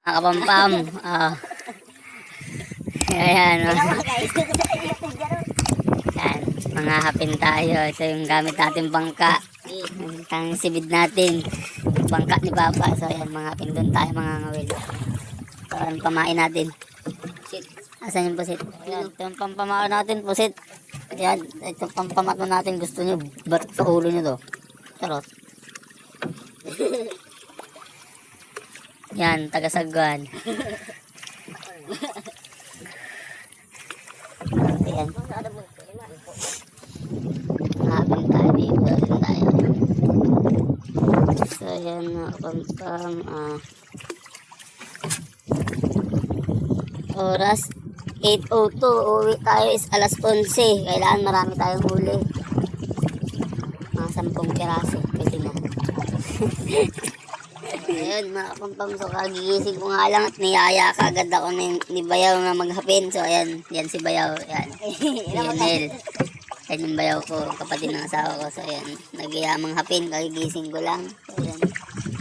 Mga kapampam. Ayan. Ayan. Mga hapin tayo. Ito yung gamit natin bangka. Ang sibid natin. Bangka ni Papa. So ayan, mga hapin doon tayo mga ngawil. So ayan, pamain natin. Asan yung pusit? Ayan, ito yung pampamain natin, pusit. Ayan, ito pampamato natin. Gusto nyo, batok sa ulo nyo to. Charot. Yan, taga-Sagwan. Ayan. Hapin tayo, dito tayo. So, ayan, pampam. Oras 8:02. Uwi tayo is alas 11. Kailangan marami tayong huli. Mga 10 piraso. Pwede na. Ayun mga kapampam, so kagigising ko nga lang at niyaya kagad ako ni Bayaw na maghapin. So ayan, yan si Bayaw, yan. Si Lionel. Yan yung Bayaw ko, kapatid ng asawa ko. So ayan, nagyayamang hapin, kagigising ko lang. So ayan,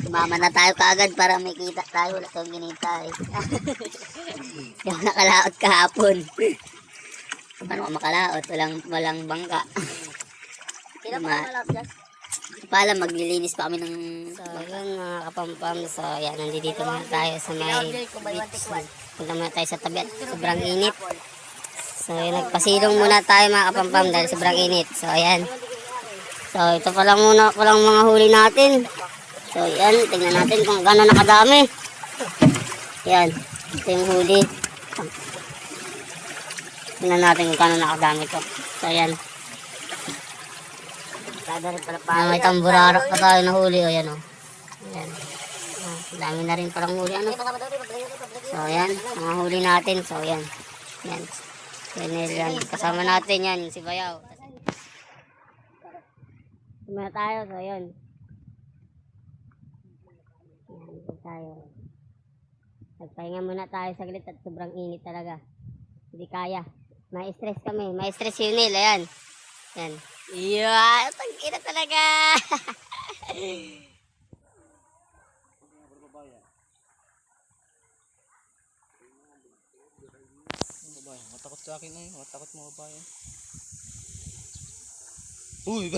sumama na tayo kagad para may kita tayo. Wala tayong ginita eh. Yung nakalaot kahapon. Paano ka makalaot? Walang bangka. Sino pa malap dyan? Pala maglilinis pa kami ng yun mga kapampam. So yan, nandito muna tayo sa may beach. Punta muna tayo sa tabi at sobrang init. So yun, nagpasilong muna tayo mga kapampam dahil sobrang init. So ayan, so ito pa lang muna palang mga huli natin. So yan, tingnan natin kung gano'n nakadami. Yan, ito yung huli. Tingnan natin kung gano'n nakadami to. So ayan, may tamburarak pa tayo na huli. O yan o. Ayan. Dami na rin palang huli. Ano? So ayan, mga huli natin. So ayan. Yan. Yan. Kasama natin yan, si Bayaw. Sumaya tayo. So ayan. Ayan tayo. Nagpahinga muna tayo saglit at sobrang init talaga. Hindi kaya. May stress kami. May stress si Nil. Ayan. Yan. Yeah, tangina talaga. Matakot sa akin na yun. Matakot mo ba yun? Uy,